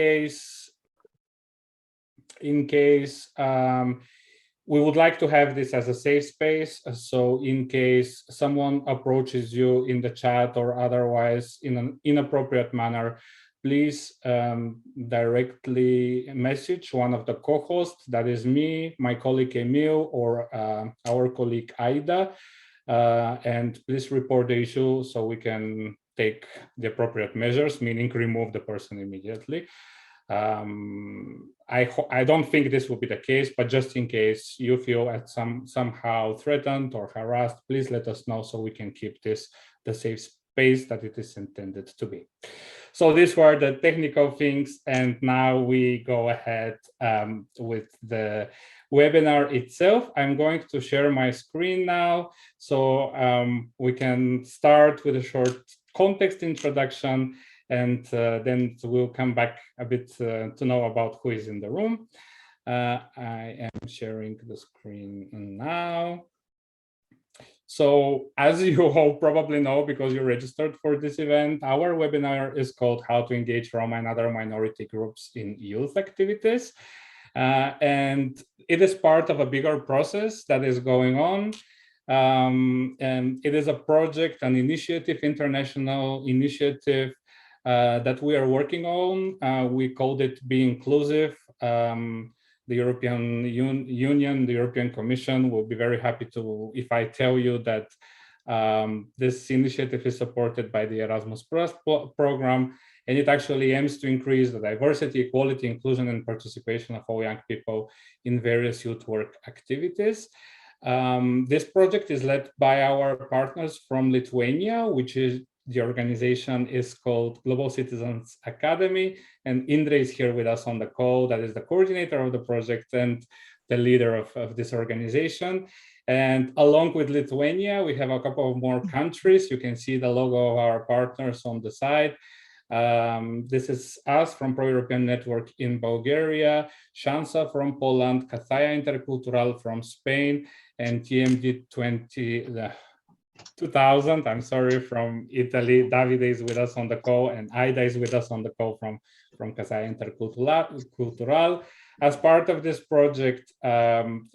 case we would like to have this as a safe space. So in case someone approaches you in the chat or otherwise in an inappropriate manner, please directly message one of the co-hosts, that is me, my colleague Emil, or our colleague Aida, and please report the issue so we can take the appropriate measures, meaning remove the person immediately. I don't think this will be the case, but just in case you feel somehow threatened or harassed, please let us know so we can keep this the safe space that it is intended to be. So these were the technical things, and now we go ahead with the webinar itself. I'm going to share my screen now, so we can start with a short context introduction, and then we'll come back a bit to know about who is in the room. I am sharing the screen now. So as you all probably know, because you registered for this event, our webinar is called How to Engage Roma and Other Minority Groups in Youth Activities. And it is part of a bigger process that is going on. And it is a project, an initiative, international initiative that we are working on. We called it Be Inclusive. The European Union, the European Commission will be very happy to, if I tell you that this initiative is supported by the Erasmus program, and it actually aims to increase the diversity, equality, inclusion, and participation of all young people in various youth work activities. This project is led by our partners from Lithuania, which is the organization is called Global Citizens Academy, and Indre is here with us on the call. That is the coordinator of the project and the leader of this organization. And along with Lithuania, we have a couple of more countries. You can see the logo of our partners on the side. This is us from Pro-European Network in Bulgaria, Shansa from Poland, Kathaya Intercultural from Spain, and TMD 2000, I'm sorry, from Italy. Davide is with us on the call, and Aida is with us on the call from Kathaya Intercultural. As part of this project,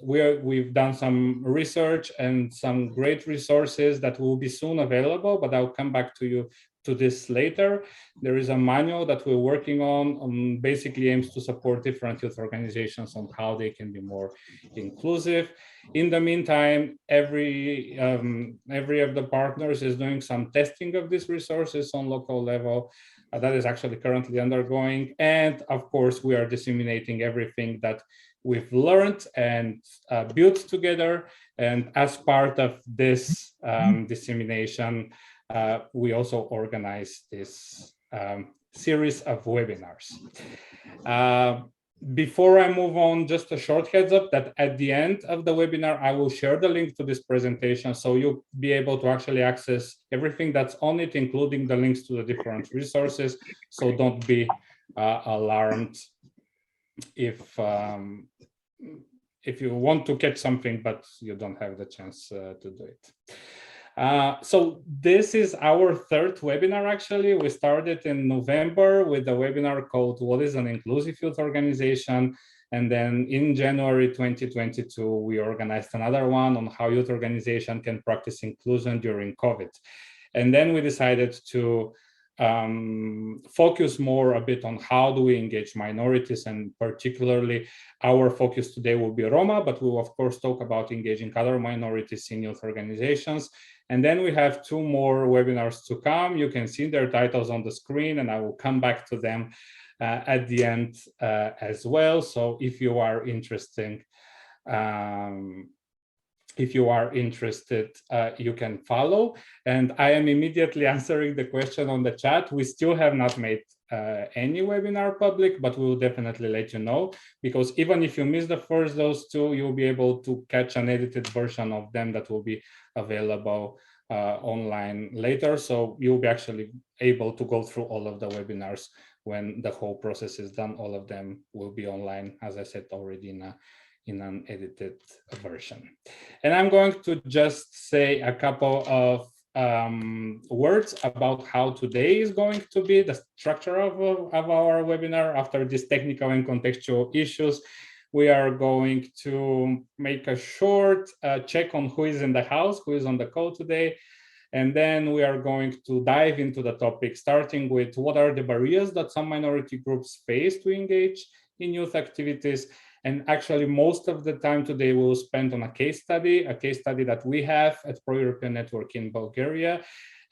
we've done some research and some great resources that will be soon available, but I'll come back to you to this later. There is a manual that we're working on basically aims to support different youth organizations on how they can be more inclusive. In the meantime, every of the partners is doing some testing of these resources on local level. That is actually currently undergoing. And of course, we are disseminating everything that we've learned and built together. And as part of this dissemination, we also organize this series of webinars. Before I move on, just a short heads up that at the end of the webinar, I will share the link to this presentation, so you'll be able to actually access everything that's on it, including the links to the different resources. So don't be alarmed if you want to catch something, but you don't have the chance to do it. So this is our third webinar, actually. We started in November with a webinar called What is an Inclusive Youth Organization? And then in January 2022, we organized another one on how youth organization can practice inclusion during COVID. And then we decided to focus more a bit on how do we engage minorities, and particularly our focus today will be Roma, but we will of course talk about engaging other minorities in youth organizations. And then we have two more webinars to come. You can see their titles on the screen, and I will come back to them at the end as well. So if you are interested, you can follow. And I am immediately answering the question on the chat. We still have not made any webinar public, but we will definitely let you know, because even if you miss the first those two, you'll be able to catch an edited version of them that will be available online later. So you'll be actually able to go through all of the webinars when the whole process is done. All of them will be online, as I said already, in an edited version. And I'm going to just say a couple of words about how today is going to be the structure of our webinar. After these technical and contextual issues, we are going to make a short check on who is in the house, who is on the call today. And then we are going to dive into the topic, starting with what are the barriers that some minority groups face to engage in youth activities. And actually, most of the time today we will spend on a case study that we have at Pro-European Network in Bulgaria.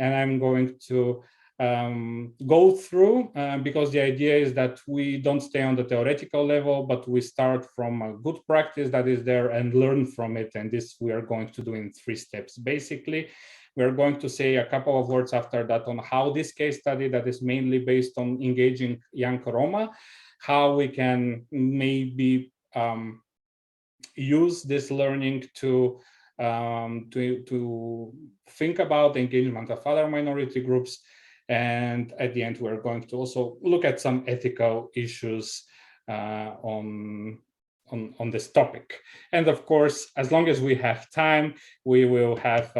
And I'm going to go through, because the idea is that we don't stay on the theoretical level, but we start from a good practice that is there and learn from it. And this we are going to do in 3 steps, basically. We're going to say a couple of words after that on how this case study that is mainly based on engaging young Roma, how we can maybe use this learning to think about the engagement of other minority groups. And at the end, we're going to also look at some ethical issues on this topic. And of course, as long as we have time, we will have,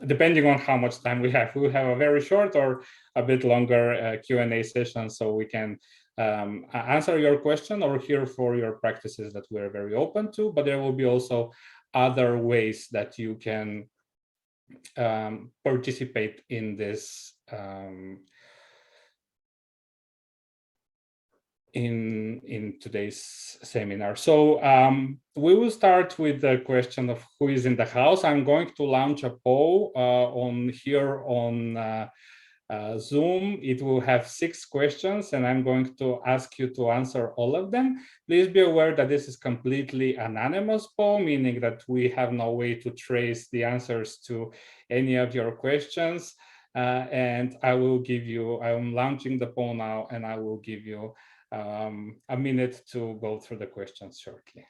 depending on how much time we have, we'll have a very short or a bit longer Q&A session, so we can answer your question or hear for your practices that we're very open to. But there will be also other ways that you can participate in this in today's seminar. So we will start with the question of who is in the house. I'm going to launch a poll on Zoom. It will have 6 questions, and I'm going to ask you to answer all of them. Please be aware that this is completely anonymous poll, meaning that we have no way to trace the answers to any of your questions. And I'm launching the poll now, and I will give you a minute to go through the questions shortly.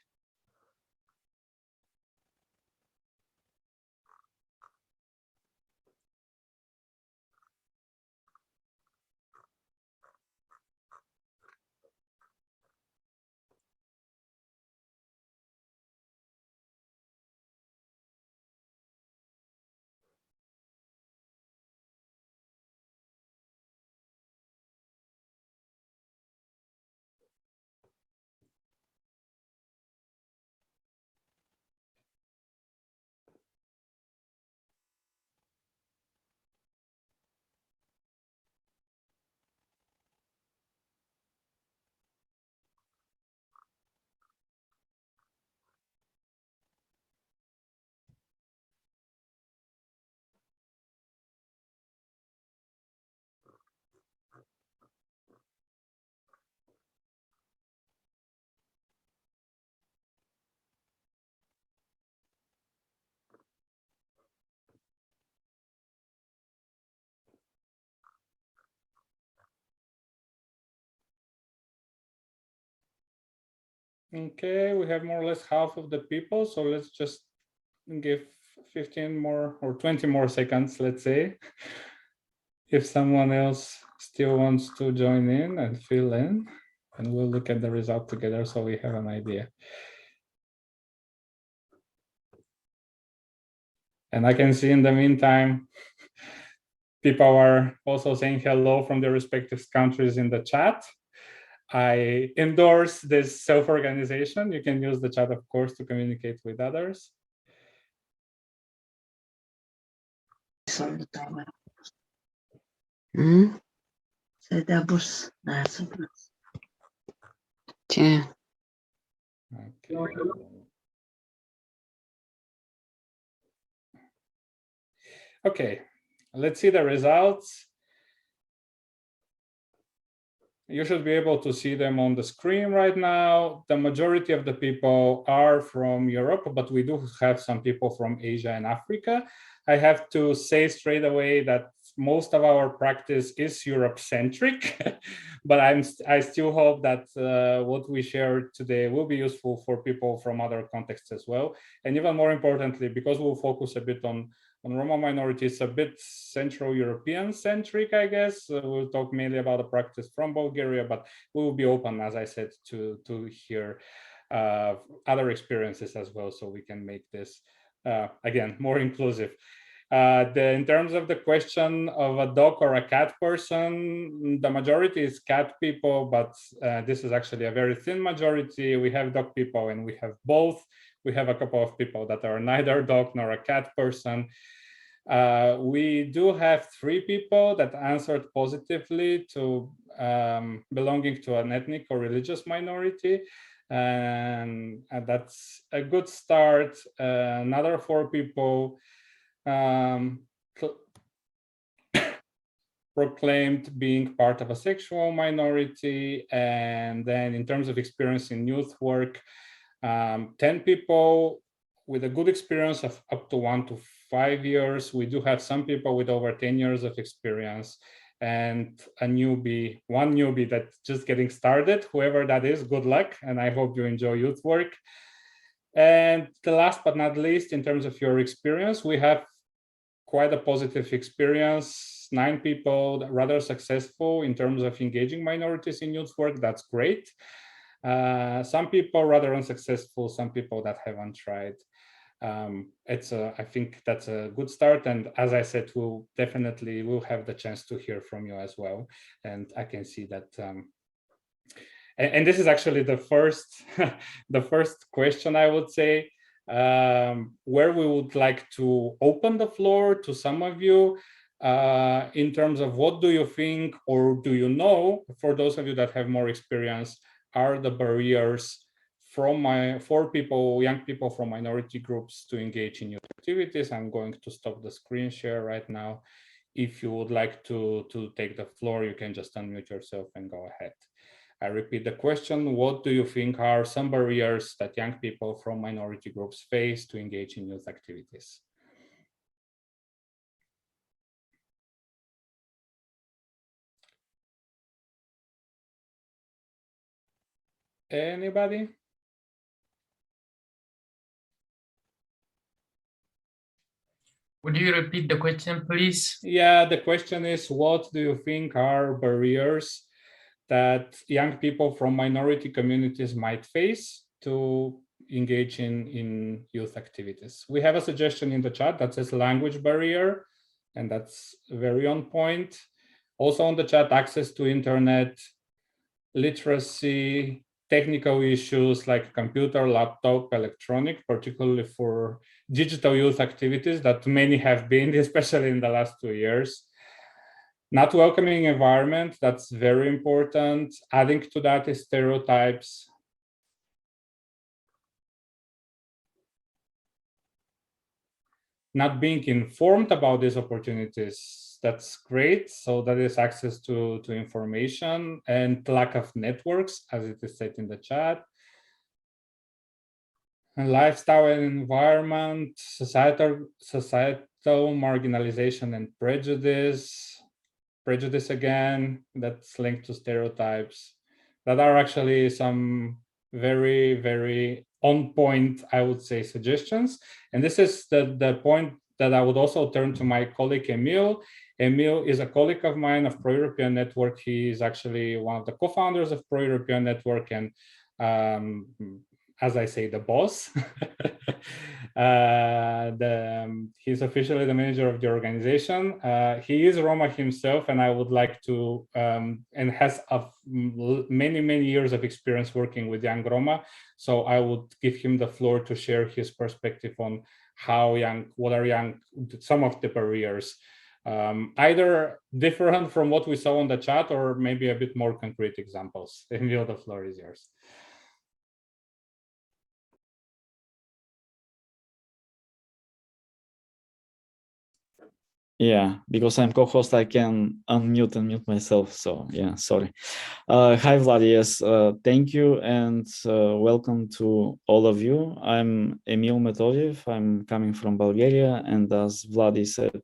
Okay, we have more or less half of the people, so let's just give 15 more or 20 more seconds, let's say, if someone else still wants to join in and fill in, and we'll look at the result together so we have an idea. And I can see in the meantime, people are also saying hello from their respective countries in the chat. I endorse this self-organization. You can use the chat, of course, to communicate with others. Okay. Okay, let's see the results. You should be able to see them on the screen right now. The majority of the people are from Europe, but we do have some people from Asia and Africa. I have to say straight away that most of our practice is Europe-centric, but I still hope that what we share today will be useful for people from other contexts as well. And even more importantly, because we'll focus a bit on Roma minorities, a bit Central European centric, I guess. We'll talk mainly about the practice from Bulgaria, but we will be open, as I said, to hear other experiences as well, so we can make this, again, more inclusive. In terms of the question of a dog or a cat person, the majority is cat people, but this is actually a very thin majority. We have dog people and we have both. We have a couple of people that are neither dog nor a cat person. We do have 3 people that answered positively to belonging to an ethnic or religious minority. And that's a good start. Another 4 people proclaimed being part of a sexual minority. And then in terms of experience in youth work, 10 people with a good experience of up to 1 to 5 years. We do have some people with over 10 years of experience, and a newbie, one newbie that's just getting started. Whoever that is, good luck, and I hope you enjoy youth work. And the last but not least, in terms of your experience, we have quite a positive experience. 9 people, rather successful in terms of engaging minorities in youth work. That's great. Some people rather unsuccessful, some people that haven't tried. I think that's a good start. And as I said, we'll have the chance to hear from you as well. And I can see that. And this is actually the first, the first question, I would say, where we would like to open the floor to some of you in terms of what do you think, or do you know, for those of you that have more experience, are the barriers for people, young people from minority groups to engage in youth activities. I'm going to stop the screen share right now. If you would like to take the floor, you can just unmute yourself and go ahead. I repeat the question: what do you think are some barriers that young people from minority groups face to engage in youth activities? Anybody? Would you repeat the question, please? Yeah, the question is, what do you think are barriers that young people from minority communities might face to engage in youth activities? We have a suggestion in the chat that says language barrier, and that's very on point. Also on the chat, access to internet, literacy, technical issues like computer, laptop, electronic, particularly for digital youth activities that many have been, especially in the last 2 years. Not welcoming environment, that's very important. Adding to that is stereotypes. Not being informed about these opportunities, that's great. So that is access to information, and lack of networks, as it is said in the chat. And lifestyle and environment, societal marginalization and prejudice. Prejudice again, that's linked to stereotypes. That are actually some very, very on point, I would say, suggestions. And this is the point that I would also turn to my colleague, Emil. Emil is a colleague of mine of Pro-European Network. He is actually one of the co-founders of Pro-European Network, and as I say, the boss. He's officially the manager of the organization. He is Roma himself, and I would like to, and has many, many years of experience working with young Roma. So I would give him the floor to share his perspective on what are some of the barriers, either different from what we saw on the chat, or maybe a bit more concrete examples. Emil, the floor is yours. Yeah, because I'm co-host, I can unmute and mute myself. So yeah, sorry. Hi, Vlad. Yes, thank you, and welcome to all of you. I'm Emil Metodiev. I'm coming from Bulgaria, and as Vladi said,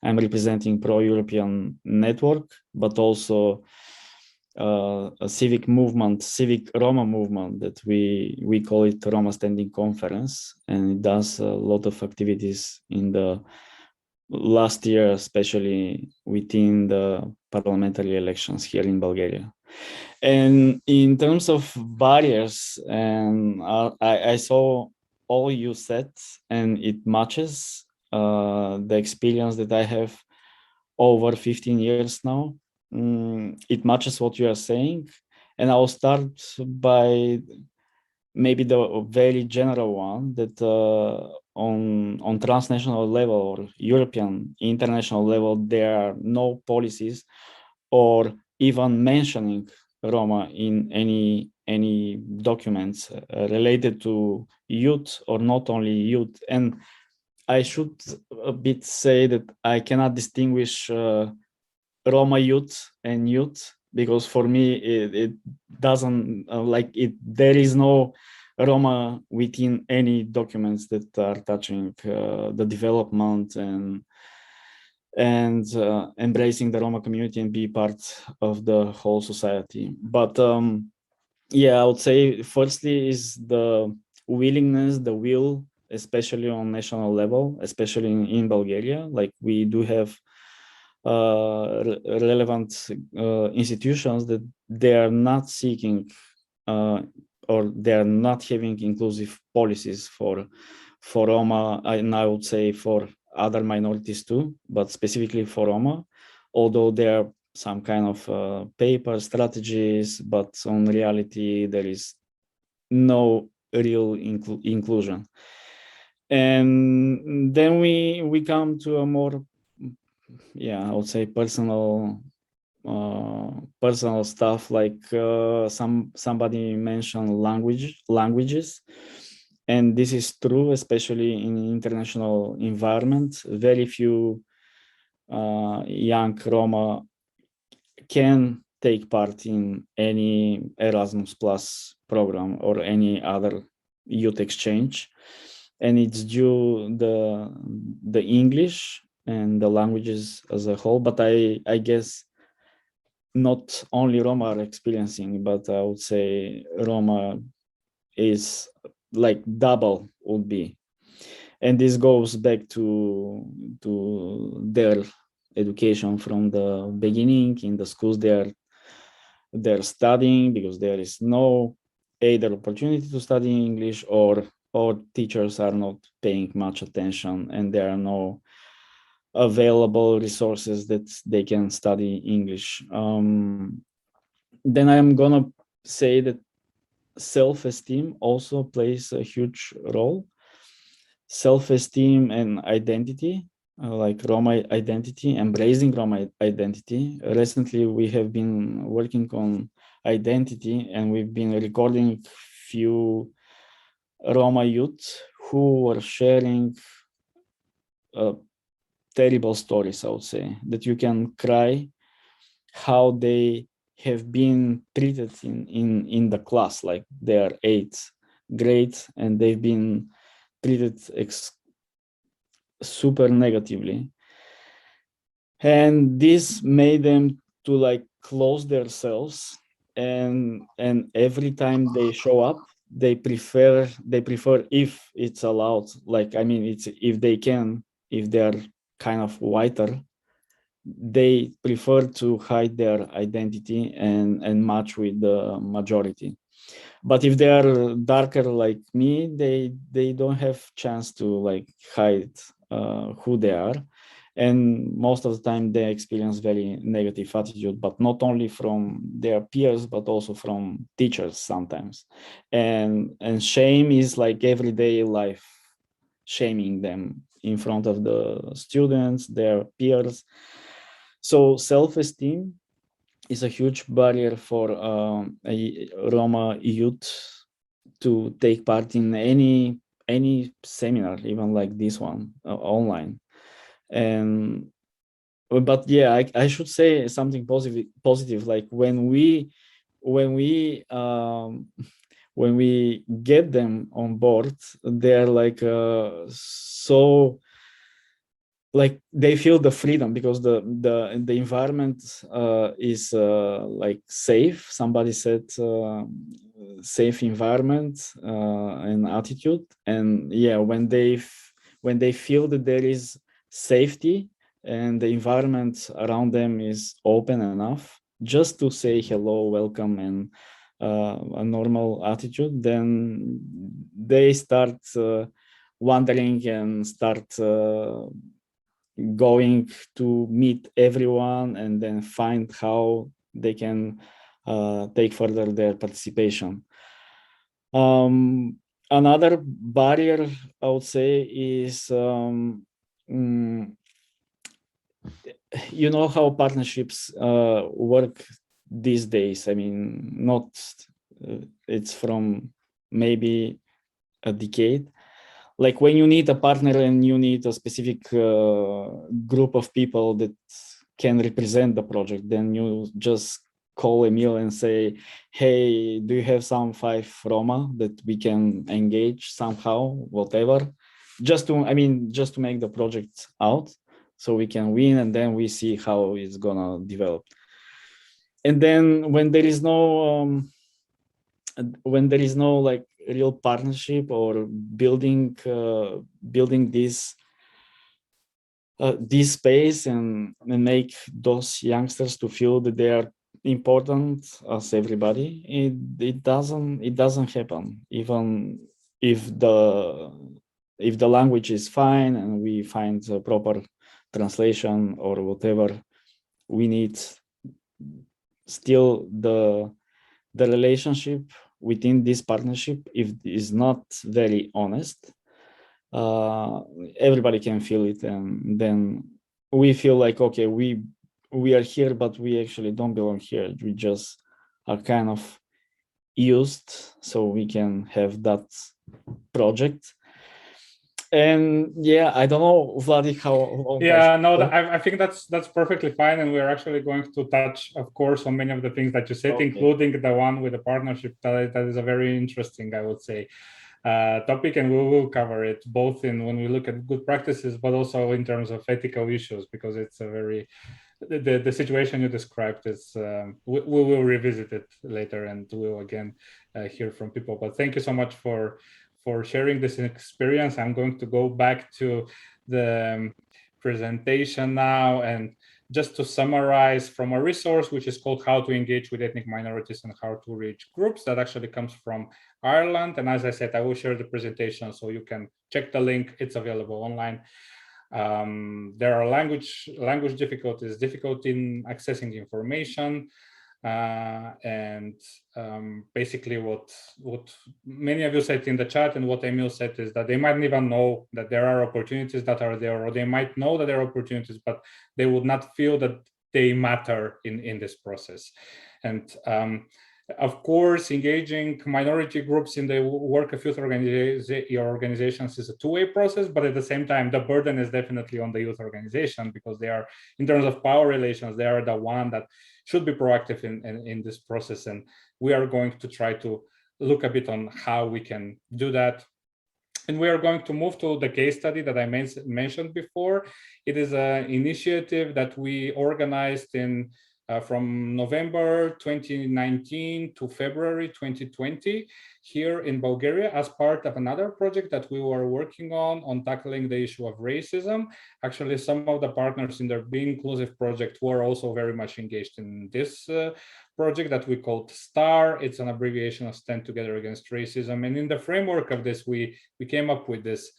I'm representing Pro-European Network, but also a civic movement, civic Roma movement, that we call it Roma Standing Conference, and it does a lot of activities in the last year, especially within the parliamentary elections here in Bulgaria. And in terms of barriers, and I saw all you said, and it matches the experience that I have over 15 years now. It matches what you are saying. And I'll start by maybe the very general one that on transnational level or European international level, there are no policies or even mentioning Roma in any documents related to youth or not only youth. And I should a bit say that I cannot distinguish Roma youth and youth, because for me it doesn't like it. There is no Roma within any documents that are touching the development and embracing the Roma community and be part of the whole society. But yeah, I would say firstly is the willingness, the will, especially on national level, especially in Bulgaria. Like we do have relevant institutions that they are not seeking or they are not having inclusive policies for Roma, and I would say for other minorities too, but specifically for Roma, although there are some kind of paper strategies, but on reality there is no real inclusion. And then we come to a more, yeah, I would say personal stuff, like somebody mentioned languages, and this is true, especially in international environment. Very few young Roma can take part in any Erasmus Plus program or any other youth exchange, and it's due the English and the languages as a whole. But I guess not only Roma are experiencing, but I would say Roma is like double would be. And this goes back to their education from the beginning in the schools they're studying, because there is no either opportunity to study English or teachers are not paying much attention, and there are no available resources that they can study English. Then I'm gonna say that self-esteem also plays a huge role. Self-esteem and identity, like Roma identity, embracing Roma identity. Recently, we have been working on identity, and we've been recording few Roma youth who were sharing terrible stories, I would say, that you can cry how they have been treated in the class, like they are 8th grade and they've been treated super negatively, and this made them to like close themselves, and every time they show up they prefer, if it's allowed, like I mean it's if they can, if they're kind of whiter, they prefer to hide their identity and match with the majority. But if they are darker like me, they don't have chance to like hide who they are, and most of the time they experience very negative attitude, but not only from their peers but also from teachers sometimes. And shame is like everyday life, shaming them in front of the students, their peers. So self-esteem is a huge barrier for a Roma youth to take part in any seminar, even like this one online. And but yeah, I should say something positive. Like when we when we get them on board, they're like so, like they feel the freedom, because the environment is like safe. Somebody said safe environment and attitude. And yeah, when they feel that there is safety and the environment around them is open enough just to say hello, welcome, and a normal attitude, then they start wandering and start going to meet everyone and then find how they can take further their participation. Another barrier, I would say, is you know how partnerships work these days. I mean, not it's from maybe a decade. Like when you need a partner and you need a specific group of people that can represent the project, then you just call Emil and say, hey, do you have some 5 Roma that we can engage somehow, whatever, just to make the project out so we can win, and then we see how it's gonna develop. And then when there is no like real partnership or building this space and make those youngsters to feel that they are important as everybody, it doesn't happen. Even if the language is fine and we find a proper translation or whatever, we need still the relationship within this partnership, if is not very honest, everybody can feel it, and then we feel like, okay, we are here, but we actually don't belong here. We just are kind of used so we can have that project. And yeah, I don't know, Vladi, how yeah, no, I think that's perfectly fine, and we're actually going to touch, of course, on many of the things that you said, okay, including the one with the partnership. That is a very interesting, I would say, topic, and we will cover it both in when we look at good practices, but also in terms of ethical issues, because it's a very the situation you described is we will revisit it later, and we will again hear from people. But thank you so much for sharing this experience. I'm going to go back to the presentation now, and just to summarize from a resource which is called How to Engage with Ethnic Minorities and How to Reach Groups, that actually comes from Ireland. And as I said, I will share the presentation so you can check the link. It's available online. There are language difficulties, difficulty in accessing information, and basically what many of you said in the chat and what Emil said is that they might even know that there are opportunities that are there, or they might know that there are opportunities, but they would not feel that they matter in this process. And of course, engaging minority groups in the work of youth organizations is a two-way process, but at the same time, the burden is definitely on the youth organization, because they are, in terms of power relations, they are the one that should be proactive in this process. And we are going to try to look a bit on how we can do that. And we are going to move to the case study that I mentioned before. It is an initiative that we organized in from November 2019 to February 2020 here in Bulgaria as part of another project that we were working on tackling the issue of racism. Actually, some of the partners in the Be Inclusive project were also very much engaged in this project that we called STAR. It's an abbreviation of Stand Together Against Racism. And in the framework of this, we came up with this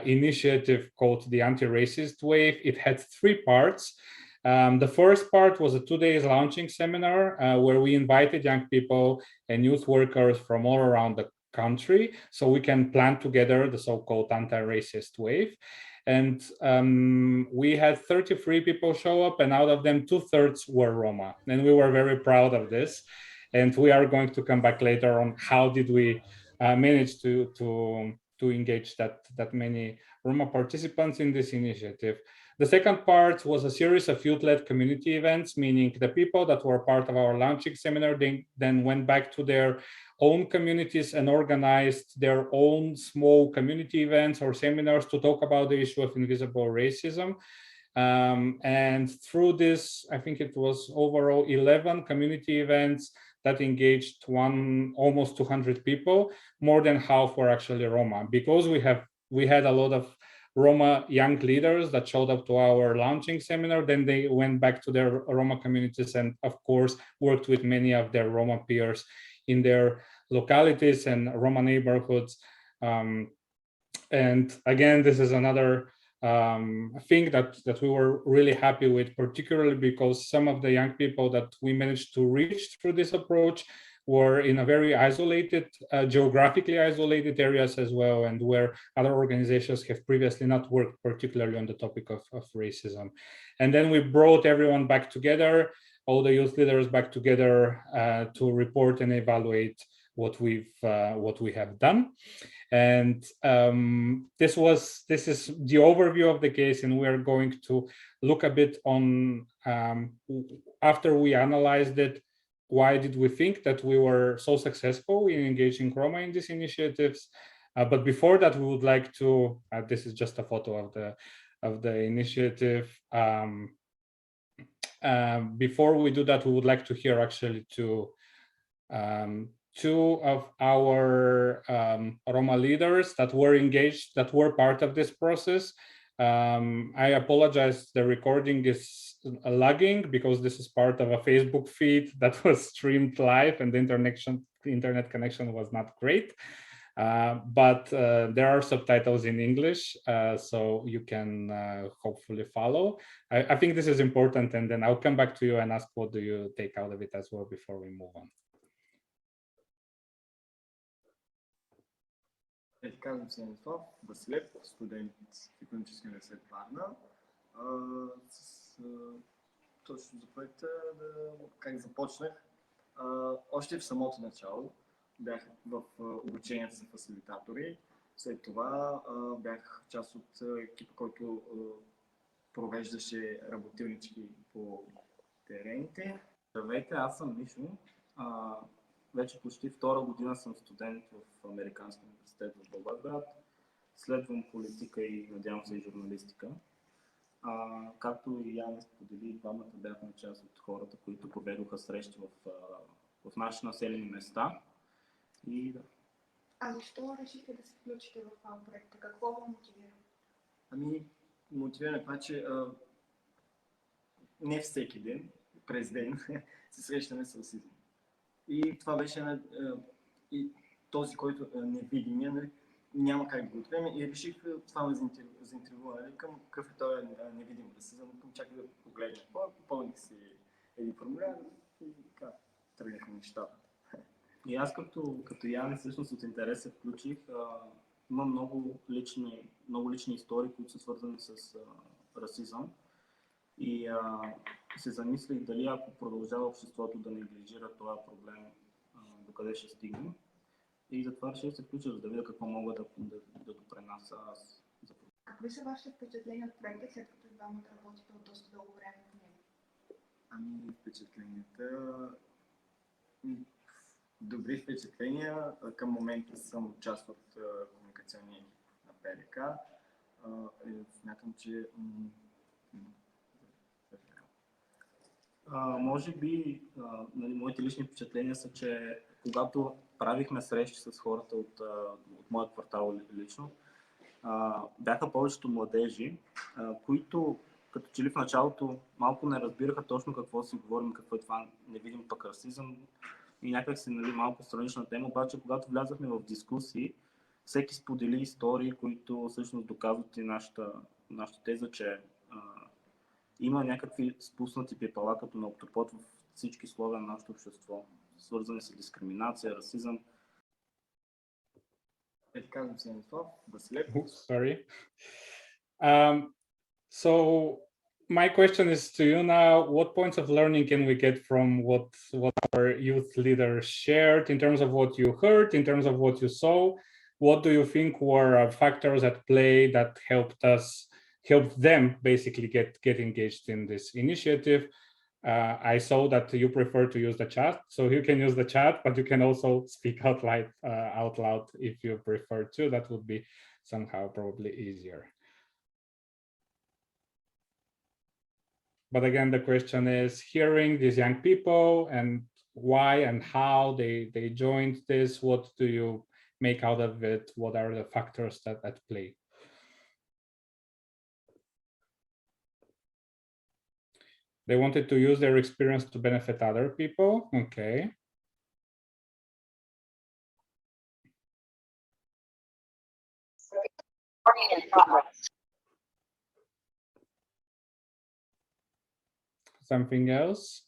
initiative called the Anti-Racist Wave. It had 3 parts. The first part was a 2-day launching seminar where we invited young people and youth workers from all around the country so we can plan together the so-called anti-racist wave. And we had 33 people show up, and out of them 2/3 were Roma. And we were very proud of this. And we are going to come back later on how did we manage to engage that many Roma participants in this initiative. The second part was a series of youth-led community events, meaning the people that were part of our launching seminar then went back to their own communities and organized their own small community events or seminars to talk about the issue of invisible racism. And through this, I think it was overall 11 community events that engaged almost 200 people. More than half were actually Roma, because we had a lot of Roma young leaders that showed up to our launching seminar. Then they went back to their Roma communities and, of course, worked with many of their Roma peers in their localities and Roma neighborhoods. And again, this is another thing that we were really happy with, particularly because some of the young people that we managed to reach through this approach were in a very isolated, geographically isolated areas as well, and where other organizations have previously not worked particularly on the topic of racism. And then we brought everyone back together, all the youth leaders back together to report and evaluate what we have done. And this is the overview of the case, and we are going to look a bit on, after we analyzed it, why did we think that we were so successful in engaging Roma in these initiatives. But before that, we would like to, this is just a photo of the initiative. Before we do that, we would like to hear actually two of our Roma leaders that were engaged, that were part of this process. I apologize, the recording is lagging because this is part of a Facebook feed that was streamed live and the internet connection was not great. But there are subtitles in English, so you can hopefully follow. I think this is important, and then I'll come back to you and ask what do you take out of it as well before we move on. Казвам се Янислав Василев, студент в Икономическия университет Варна. Точно за проекта, как започнах, още в самото начало бях в обучението за фасилитатори. След това бях част от екипа, който провеждаше работилнички по терените. Здравейте, аз съм Мишо. Вече почти втора година съм студент в Американския университет в Благоевград. Следвам политика и надявам се и журналистика. Както и Яна сподели, двамата бяхме част от хората, които проведоха срещи в наши населени места. И да. А защо решихте да се включите в това проекта? Какво ви мотивира? Мотивира това, че не всеки ден, през ден, се срещаме с расизъм. И това беше и този, който невидимия, няма как да го открием. И реших това ме заинтригува, към какъв е този невидим расизъм, към чакай да погледна. Попълних си един формуляр и така тръгнаха нещата. И аз като Ян, всъщност от интерес се включих. Има много лични истории, които са свързани с расизъм. И се замислих дали ако продължава обществото да неглижира това проблем, докъде ще стигне. И затова реших да се включа, за да видя какво мога да допренася аз за проблема. Какви са вашите впечатления от проекта, след като двамата работите от доста дълго време по него? Впечатленията... Добри впечатления. Към момента съм част от комуникационния на ПЛК. Смятам, че може би моите лични впечатления са, че когато правихме срещи с хората от моят квартал лично, бяха повечето младежи, които като че ли в началото малко не разбираха точно какво си говорим, какво е това невидим пък расизъм и някак си малко странична тема, обаче когато влязахме в дискусии, всеки сподели истории, които всъщност доказват и нашата теза, че има някакви спуснати пепела като на октопод в всички слоеве на нашето общество, свързани с дискриминация, расизъм. Казвам се Янислав Василев. Sorry. So my question is to you now, what points of learning can we get from what our youth leaders shared in terms of what you heard, in terms of what you saw? What do you think were factors at play that helped them basically get engaged in this initiative? I saw that you prefer to use the chat, so you can use the chat, but you can also speak out loud if you prefer to. That would be somehow probably easier. But again, the question is hearing these young people and why and how they joined this. What do you make out of it? What are the factors that at play? They wanted to use their experience to benefit other people. Okay. Something else?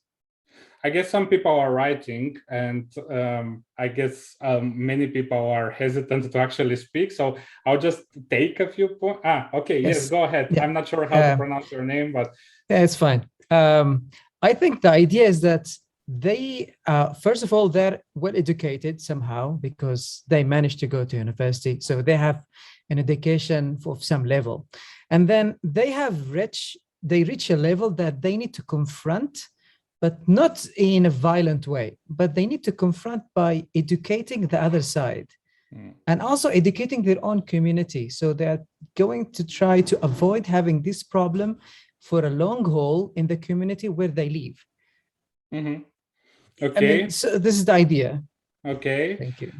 I guess some people are writing, and I guess many people are hesitant to actually speak. So I'll just take a few points. Okay, yes, go ahead. Yeah. I'm not sure how to pronounce your name, but yeah, it's fine. I think the idea is that they, first of all, they're well educated somehow because they managed to go to university, so they have an education of some level, and then they reach a level that they need to confront, but not in a violent way, but they need to confront by educating the other side and also educating their own community. So they're going to try to avoid having this problem for a long haul in the community where they live. Okay. I mean, so this is the idea. Okay. Thank you.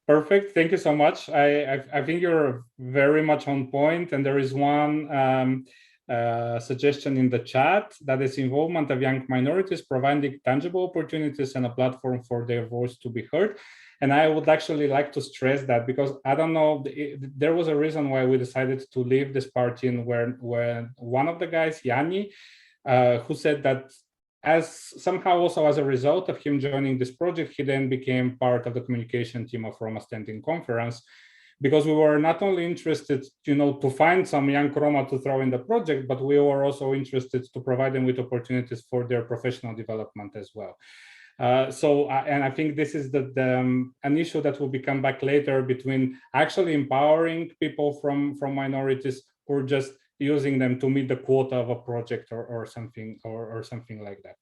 Perfect. Thank you so much. I think you're very much on point, and there is one suggestion in the chat, that is involvement of young minorities, providing tangible opportunities and a platform for their voice to be heard. And I would actually like to stress that, because I don't know, there was a reason why we decided to leave this party, and where one of the guys, Yanni, who said that as somehow also as a result of him joining this project, he then became part of the communication team of Roma Standing Conference, because we were not only interested, to find some young Roma to throw in the project, but we were also interested to provide them with opportunities for their professional development as well. And I think this is an issue that will come back later, between actually empowering people from minorities, or just using them to meet the quota of a project or something like that.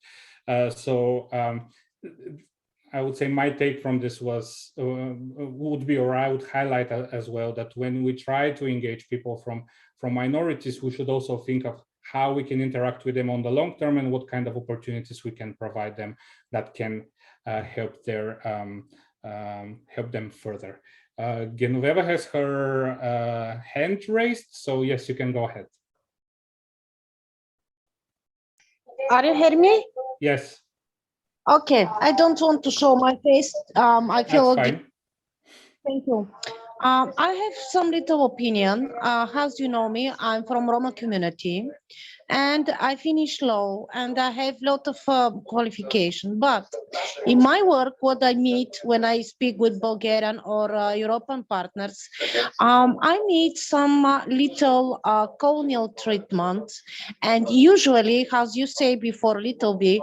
I would say my take from this would be, or I would highlight as well, that when we try to engage people from minorities, we should also think of how we can interact with them on the long term, and what kind of opportunities we can provide them that can help them further. Genoveva has her hand raised, so yes, you can go ahead. Are you hearing me? Yes. Okay, I don't want to show my face. I feel. That's fine. Thank you. I have some little opinion. As you know me, I'm from Roma community, and I finished law, and I have a lot of qualification. But in my work, what I meet when I speak with Bulgarian or European partners, I meet some little colonial treatment, and usually, as you say before, little bit.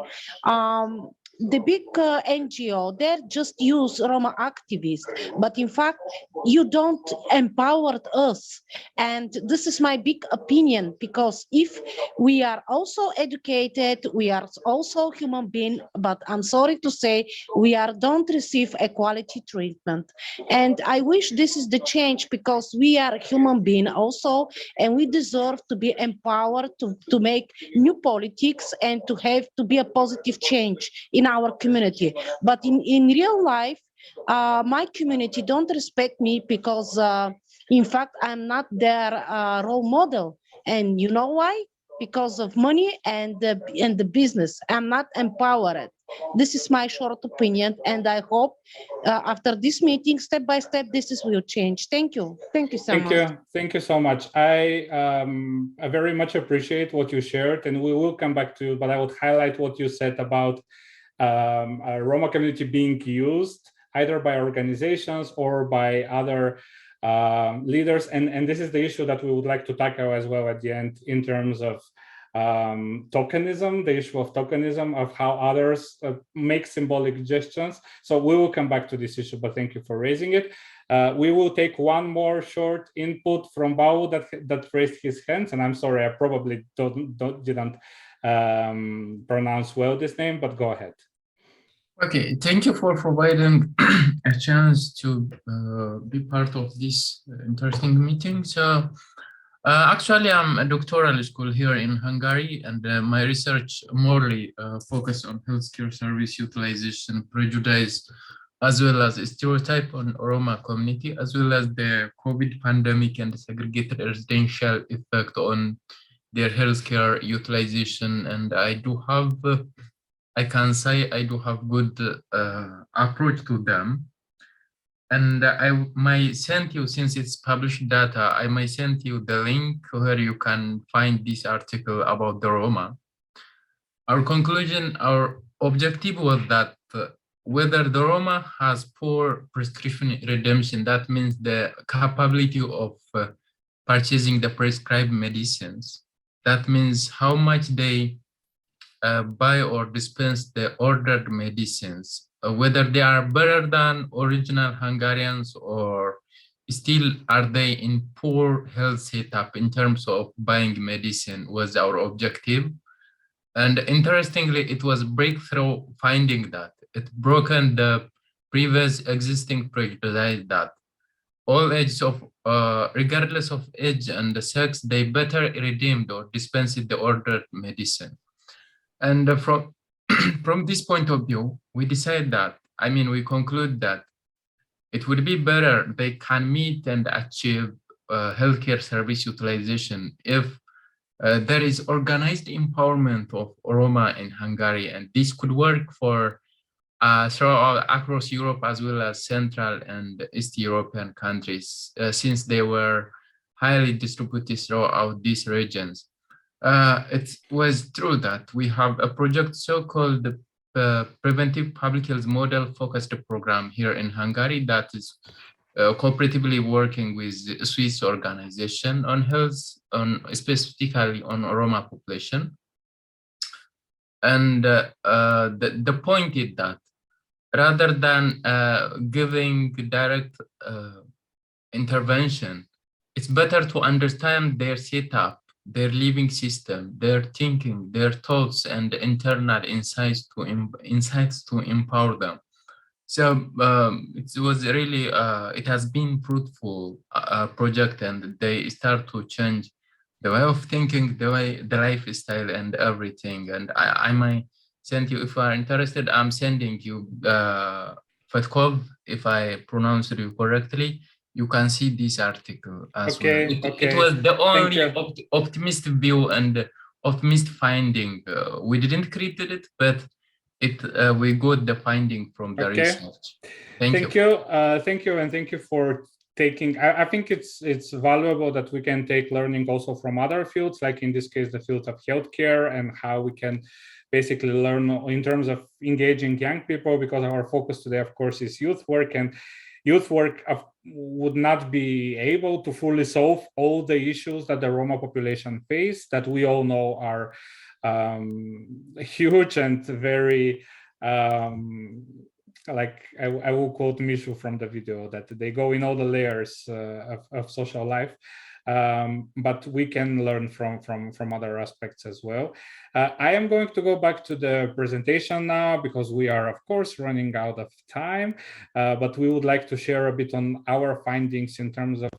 The big NGO, they're just use Roma activists, but in fact, you don't empower us. And this is my big opinion, because if we are also educated, we are also human being, but I'm sorry to say, don't receive equality treatment. And I wish this is the change, because we are human being also, and we deserve to be empowered to make new politics and to be a positive change in our community. But in real life, my community don't respect me, because in fact I'm not their role model. And you know why? Because of money and the business. I'm not empowered. This is my short opinion, and I hope after this meeting, step by step, will change. Thank you so much. Thank you so much. I very much appreciate what you shared, and we will come back to you, but I would highlight what you said about Roma community being used either by organizations or by other leaders, and this is the issue that we would like to tackle as well at the end, in terms of tokenism, the issue of tokenism, of how others make symbolic gestures. So we will come back to this issue, but thank you for raising it. We will take one more short input from Bau that raised his hands, and I'm sorry, I probably didn't pronounce well this name, but go ahead. Okay, thank you for providing a chance to be part of this interesting meeting. So actually, I'm a doctoral school here in Hungary, and my research morely focused on healthcare service utilization, prejudice, as well as a stereotype on Roma community, as well as the COVID pandemic and the segregated residential effect on their healthcare utilization. And I do have, I can say I do have good approach to them. And I might send you, since it's published data, I might send you the link where you can find this article about the Roma. Our conclusion, our objective was that whether the Roma has poor prescription redemption, that means the capability of purchasing the prescribed medicines. That means how much they buy or dispense the ordered medicines, whether they are better than original Hungarians or still are they in poor health setup in terms of buying medicine was our objective. And interestingly, it was breakthrough finding that it broken the previous existing prejudice that all ages of, regardless of age and the sex, they better redeemed or dispensed the ordered medicine. And from from this point of view, we decide that, I mean, we conclude that it would be better they can meet and achieve healthcare service utilization if there is organized empowerment of Roma in Hungary, and this could work for throughout across Europe as well as Central and East European countries, since they were highly distributed throughout these regions. It was true that we have a project so-called Preventive Public Health Model Focused Program here in Hungary that is cooperatively working with a Swiss organization on health, specifically on Roma population. And the point is that rather than giving direct intervention, it's better to understand their setup, their living system, their thinking, their thoughts, and internal insights to empower them. So it was really, it has been fruitful project, and they start to change the way of thinking, the lifestyle and everything. And I might send you, if you are interested, I'm sending you Fatkov, if I pronounced it correctly. You can see this article as well. It was the only optimistic view and optimistic finding. We didn't create it, but we got the finding from the research. Thank you. Thank you, and thank you for taking. I think it's valuable that we can take learning also from other fields, like in this case, the field of healthcare, and how we can basically learn in terms of engaging young people, because our focus today, of course, is youth work, and youth work would not be able to fully solve all the issues that the Roma population face, that we all know are huge and very, like I will quote Mishu from the video, that they go in all the layers of social life. But we can learn from other aspects as well. I am going to go back to the presentation now, because we are, of course, running out of time, but we would like to share a bit on our findings in terms of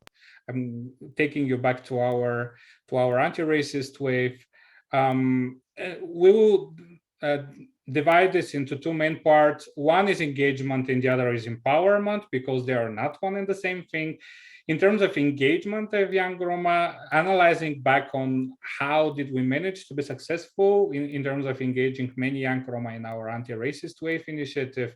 taking you back to our anti-racist wave. We will divide this into two main parts. One is engagement and the other is empowerment, because they are not one and the same thing. In terms of engagement of young Roma, analyzing back on how did we manage to be successful in terms of engaging many young Roma in our anti-racist wave initiative,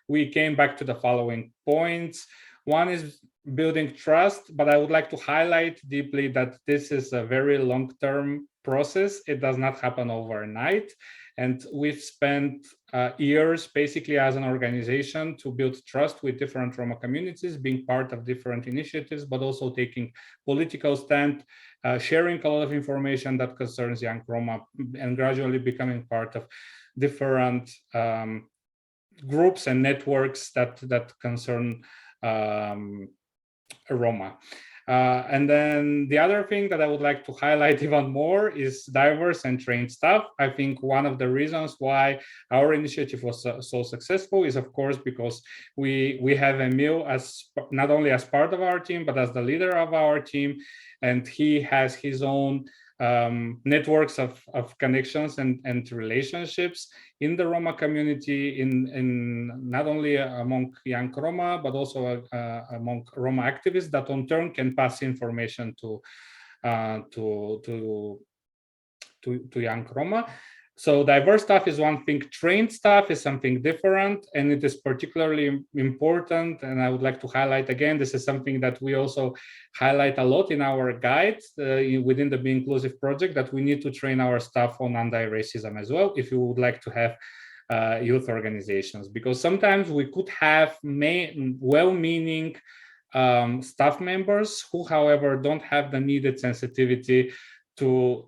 we came back to the following points. One is building trust, but I would like to highlight deeply that this is a very long-term process. It does not happen overnight. And we've spent years basically as an organization to build trust with different Roma communities, being part of different initiatives, but also taking political stand, sharing a lot of information that concerns young Roma, and gradually becoming part of different groups and networks that concern Roma. And then the other thing that I would like to highlight even more is diverse and trained staff. I think one of the reasons why our initiative was so successful is, of course, because we have Emil as not only as part of our team, but as the leader of our team, and he has his own networks of connections and relationships in the Roma community, in not only among young Roma, but also among Roma activists that on turn can pass information to young Roma. So diverse staff is one thing, trained staff is something different, and it is particularly important. And I would like to highlight again, this is something that we also highlight a lot in our guides within the Be Inclusive project, that we need to train our staff on anti-racism as well, if you would like to have youth organizations, because sometimes we could have well-meaning staff members who, however, don't have the needed sensitivity to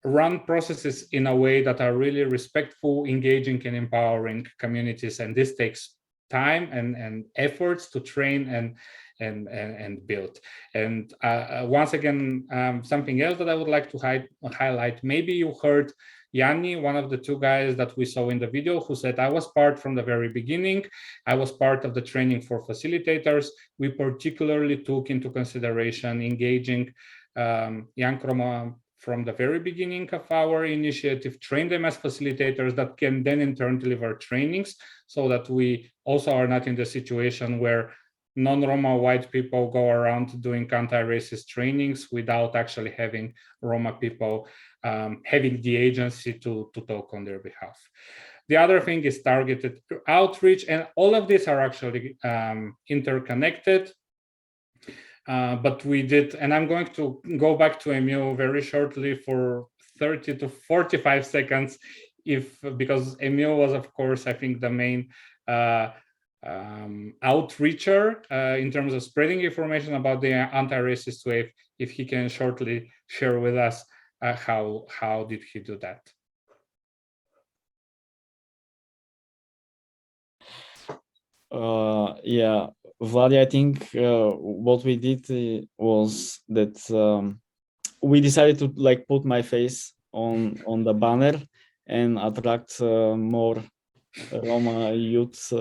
run processes in a way that are really respectful, engaging, and empowering communities. And this takes time and efforts to train and build. And once again, something else that I would like to highlight, maybe you heard Yanni, one of the two guys that we saw in the video, who said, I was part from the very beginning. I was part of the training for facilitators. We particularly took into consideration engaging young Roma from the very beginning of our initiative, train them as facilitators that can then in turn deliver trainings, so that we also are not in the situation where non-Roma white people go around doing anti-racist trainings without actually having Roma people having the agency to talk on their behalf. The other thing is targeted outreach, and all of these are actually interconnected. But we did, and I'm going to go back to Emil very shortly for 30 to 45 seconds, because Emil was, of course, I think the main outreacher in terms of spreading information about the anti-racist wave. If he can shortly share with us how did he do that? Yeah, Vladi, I think what we did was that we decided to like put my face on the banner and attract more Roma youth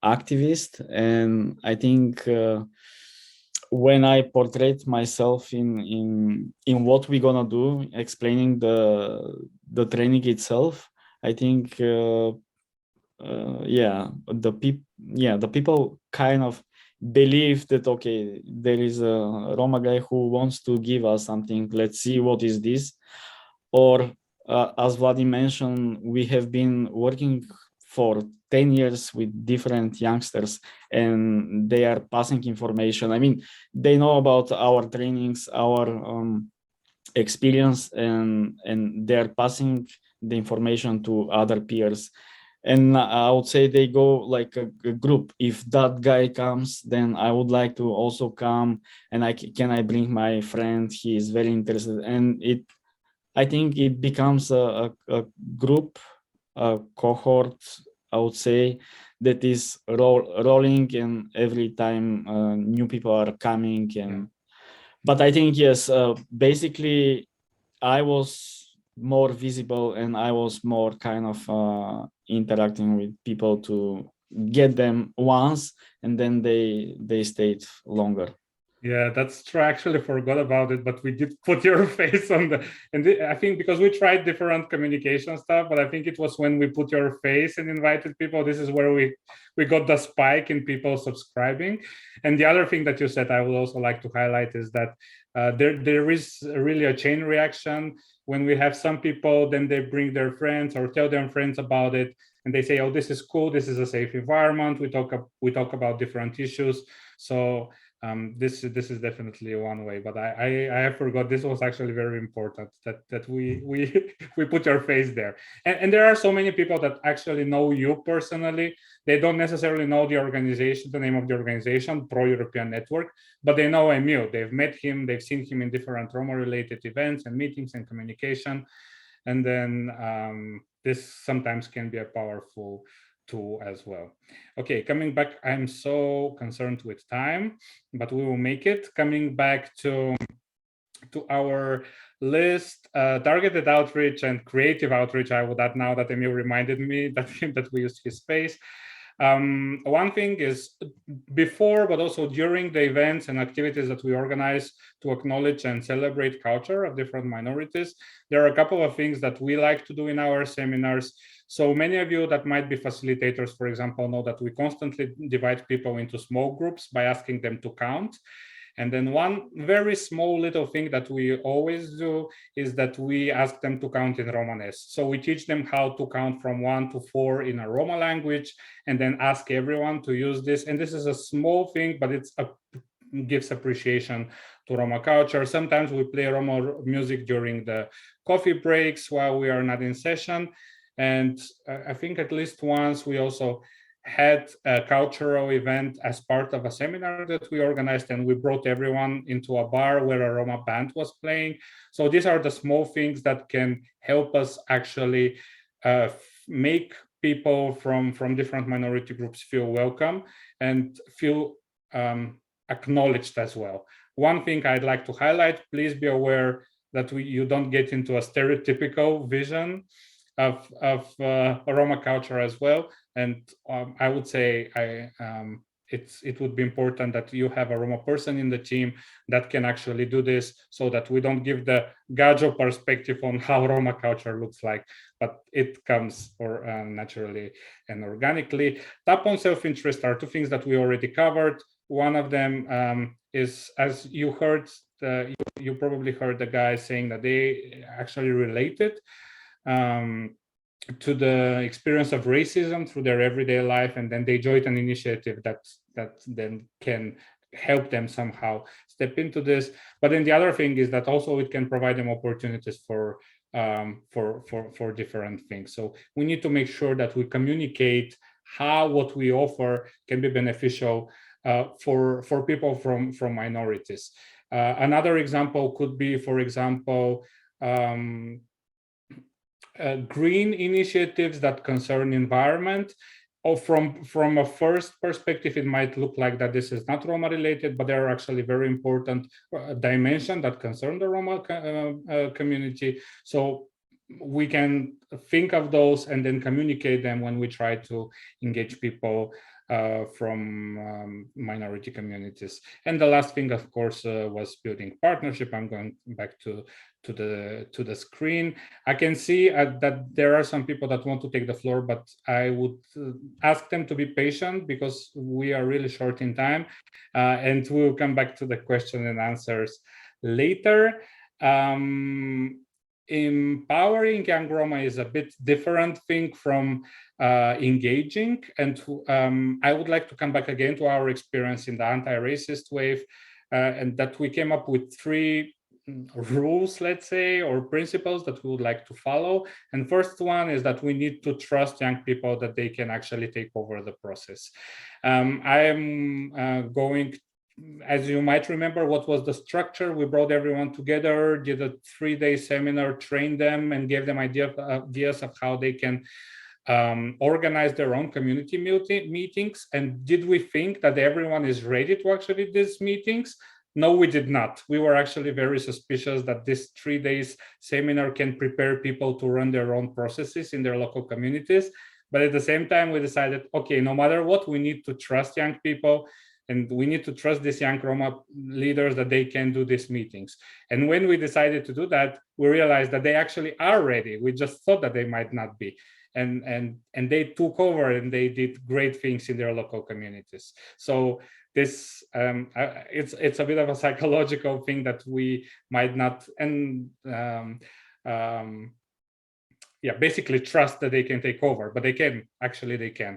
activists. And I think when I portrayed myself in what we're gonna do, explaining the training itself, I think the people kind of believe that, okay, there is a Roma guy who wants to give us something, let's see what is this. Or as Vladi mentioned, we have been working for 10 years with different youngsters, and they are passing information. I mean, they know about our trainings, our experience, and they're passing the information to other peers. And I would say they go like a group. If that guy comes, then I would like to also come, and can I bring my friend? He is very interested, and I think it becomes a group, a cohort, I would say, that is rolling, and every time new people are coming. And but I think, yes, basically I was more visible, and I was more kind of interacting with people to get them once, and then they stayed longer. Yeah, that's true. I actually forgot about it, but we did put your face on I think because we tried different communication stuff, but I think it was when we put your face and invited people, this is where we got the spike in people subscribing. And the other thing that you said, I would also like to highlight, is that there is really a chain reaction. When we have some people, then they bring their friends or tell their friends about it, and they say, oh, this is cool, this is a safe environment, we talk about different issues. So this is definitely one way, but I forgot this was actually very important, that we put your face there. And there are so many people that actually know you personally. They don't necessarily know the organization, the name of the organization, Pro-European Network, but they know Emil. They've met him, they've seen him in different Roma-related events and meetings and communication. And then this sometimes can be a powerful tool as well. Okay, coming back, I'm so concerned with time, but we will make it. Coming back to our list, targeted outreach and creative outreach, I would add now that Emil reminded me that we used his space. One thing is before, but also during the events and activities that we organize to acknowledge and celebrate culture of different minorities, there are a couple of things that we like to do in our seminars. So many of you that might be facilitators, for example, know that we constantly divide people into small groups by asking them to count. And then one very small little thing that we always do is that we ask them to count in Romanesque. So we teach them how to count from 1 to 4 in a Roma language, and then ask everyone to use this. And this is a small thing, but it's gives appreciation to Roma culture. Sometimes we play Roma music during the coffee breaks while we are not in session. And I think at least once we also had a cultural event as part of a seminar that we organized, and we brought everyone into a bar where a Roma band was playing. So these are the small things that can help us actually make people from different minority groups feel welcome and feel acknowledged as well. One thing I'd like to highlight, please be aware that you don't get into a stereotypical vision of Roma culture as well. And I would say it would be important that you have a Roma person in the team that can actually do this, so that we don't give the Gajo perspective on how Roma culture looks like, but it comes naturally and organically. Tap on self-interest are two things that we already covered. One of them is, as you heard, you probably heard the guy saying that they actually related to the experience of racism through their everyday life, and then they joined an initiative that then can help them somehow step into this. But then the other thing is that also it can provide them opportunities for different things. So we need to make sure that we communicate how what we offer can be beneficial for people from minorities. Another example could be, for example, green initiatives that concern environment. Or from a first perspective, it might look like that this is not Roma related, but there are actually very important dimensions that concern the Roma community. So we can think of those and then communicate them when we try to engage people from minority communities. And the last thing, of course, was building partnership. I'm going back to the screen. I can see that there are some people that want to take the floor, but I would ask them to be patient because we are really short in time, and we'll come back to the question and answers later. Empowering young Roma is a bit different thing from engaging, and I would like to come back again to our experience in the anti-racist wave, and that we came up with 3 rules, let's say, or principles that we would like to follow. And first one is that we need to trust young people that they can actually take over the process. I am going, as you might remember, what was the structure? We brought everyone together, did a 3-day seminar, trained them, and gave them ideas of how they can organize their own community meetings. And did we think that everyone is ready to actually do these meetings? No, we did not. We were actually very suspicious that this 3 days seminar can prepare people to run their own processes in their local communities. But at the same time, we decided, okay, no matter what, we need to trust young people, and we need to trust these young Roma leaders that they can do these meetings. And when we decided to do that, we realized that they actually are ready. We just thought that they might not be. And they took over and they did great things in their local communities. So this it's a bit of a psychological thing that we might not basically trust that they can take over, but they can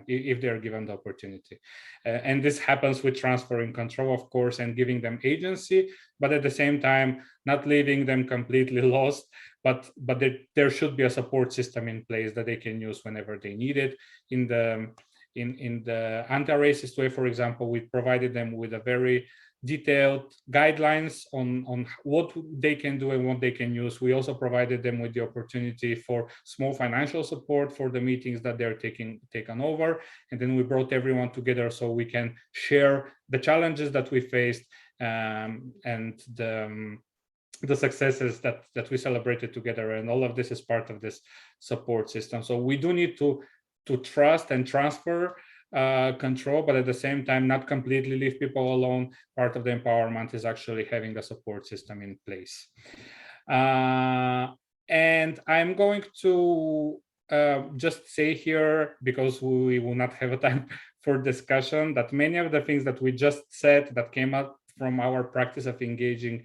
if they're given the opportunity. And this happens with transferring control, of course, and giving them agency, but at the same time not leaving them completely lost, but there should be a support system in place that they can use whenever they need it. In the anti-racist way, for example, we provided them with a very detailed guidelines on what they can do and what they can use. We also provided them with the opportunity for small financial support for the meetings that they're taken over. And then we brought everyone together so we can share the challenges that we faced and the successes that we celebrated together. And all of this is part of this support system. So we do need to trust and transfer control, but at the same time not completely leave people alone. Part of the empowerment is actually having a support system in place. And I'm going to just say here, because we will not have a time for discussion, that many of the things that we just said that came up from our practice of engaging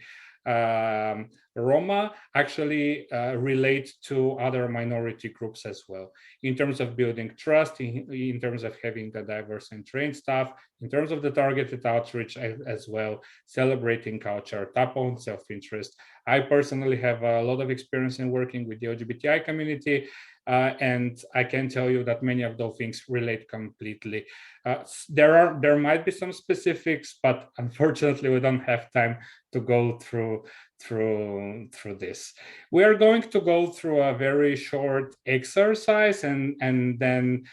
Roma actually relate to other minority groups as well, in terms of building trust, in terms of having the diverse and trained staff, in terms of the targeted outreach as well, celebrating culture, tap on self-interest. I personally have a lot of experience in working with the LGBTI community, and I can tell you that many of those things relate completely. There might be some specifics, but unfortunately we don't have time to go through this. We are going to go through a very short exercise and then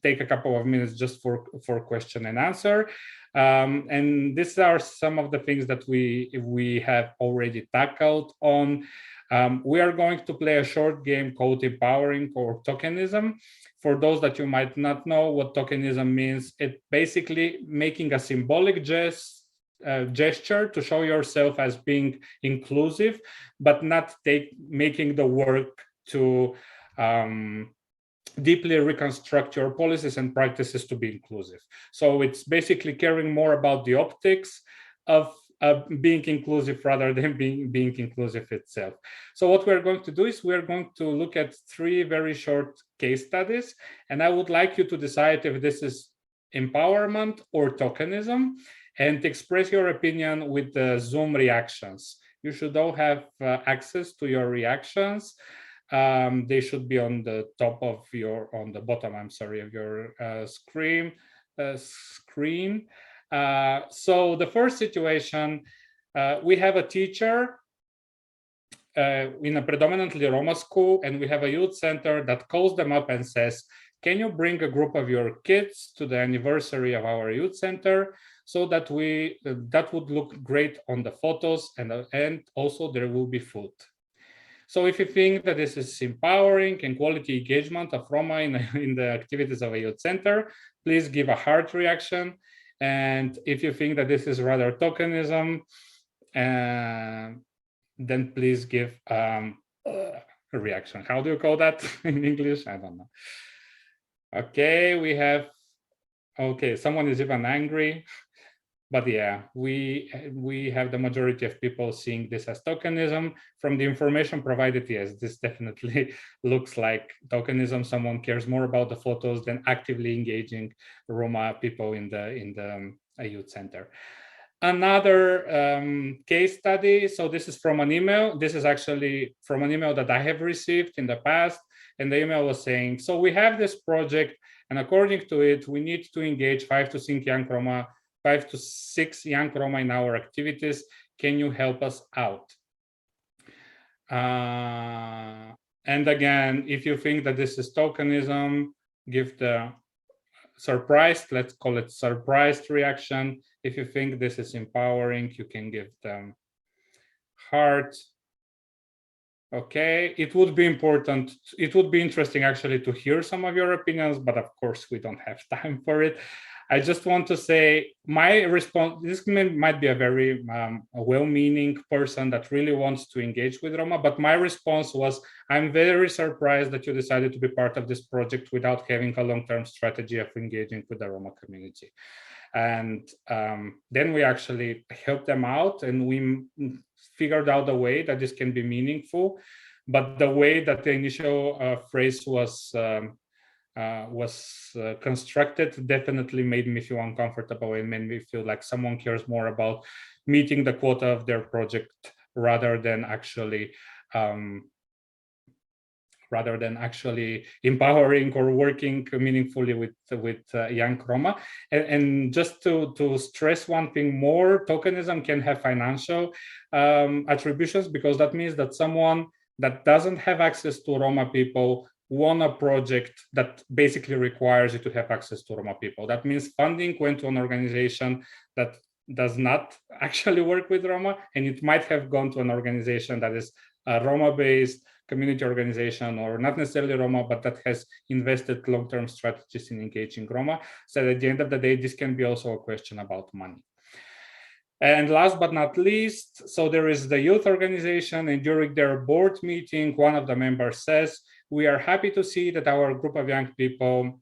take a couple of minutes just for question and answer. And these are some of the things that we have already tackled on. We are going to play a short game called Empowering or Tokenism. For those that you might not know what tokenism means, it's basically making a symbolic gesture to show yourself as being inclusive, but not making the work to deeply reconstruct your policies and practices to be inclusive. So it's basically caring more about the optics of being inclusive rather than being inclusive itself. So what we're going to do is we're going to look at 3 very short case studies, and I would like you to decide if this is empowerment or tokenism, and express your opinion with the Zoom reactions. You should all have access to your reactions. They should be on the top of on the bottom, I'm sorry, of your screen. So the first situation, we have a teacher in a predominantly Roma school, and we have a youth center that calls them up and says, can you bring a group of your kids to the anniversary of our youth center, so that that would look great on the photos, and also there will be food. So if you think that this is empowering and quality engagement of Roma in the activities of a youth center, please give a heart reaction. And if you think that this is rather tokenism, then please give a reaction. How do you call that in English? I don't know. Okay, we have, okay, someone is even angry. But yeah, we have the majority of people seeing this as tokenism. From the information provided, yes, this definitely looks like tokenism. Someone cares more about the photos than actively engaging Roma people in the youth center. Another case study. So this is from an email. This is actually from an email that I have received in the past. And the email was saying, so we have this project, and according to it, we need to engage 5 to 6 young Roma in our activities. Can you help us out? And again, if you think that this is tokenism, give the surprised, let's call it surprised reaction. If you think this is empowering, you can give them heart. Okay, it would be interesting actually to hear some of your opinions, but of course we don't have time for it. I just want to say my response, this might be a very well-meaning person that really wants to engage with Roma, but my response was, I'm very surprised that you decided to be part of this project without having a long-term strategy of engaging with the Roma community. And then we actually helped them out, and we figured out a way that this can be meaningful. But the way that the initial phrase was constructed definitely made me feel uncomfortable and made me feel like someone cares more about meeting the quota of their project rather than actually empowering or working meaningfully with young Roma. And just to stress one thing more, tokenism can have financial attributions, because that means that someone that doesn't have access to Roma people won a project that basically requires you to have access to Roma people. That means funding went to an organization that does not actually work with Roma, and it might have gone to an organization that is a Roma-based community organization, or not necessarily Roma, but that has invested long-term strategies in engaging Roma. So at the end of the day, this can be also a question about money. And last but not least, so there is the youth organization, and during their board meeting, one of the members says, we are happy to see that our group of young people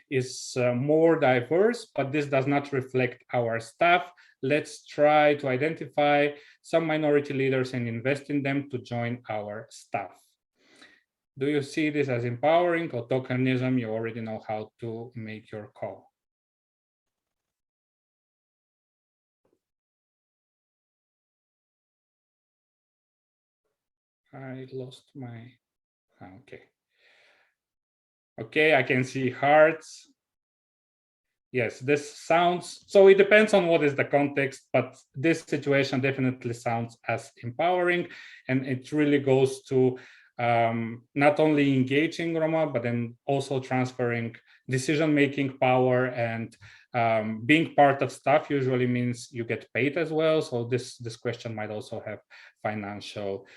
is more diverse, but this does not reflect our staff. let's try to identify some minority leaders and invest in them to join our staff. Do you see this as empowering or tokenism? You already know how to make your call. I lost my, okay. Okay, I can see hearts. Yes, this sounds, so it depends on what is the context, but this situation definitely sounds as empowering, and it really goes to not only engaging Roma, but then also transferring decision-making power, and being part of staff usually means you get paid as well. So this question might also have financial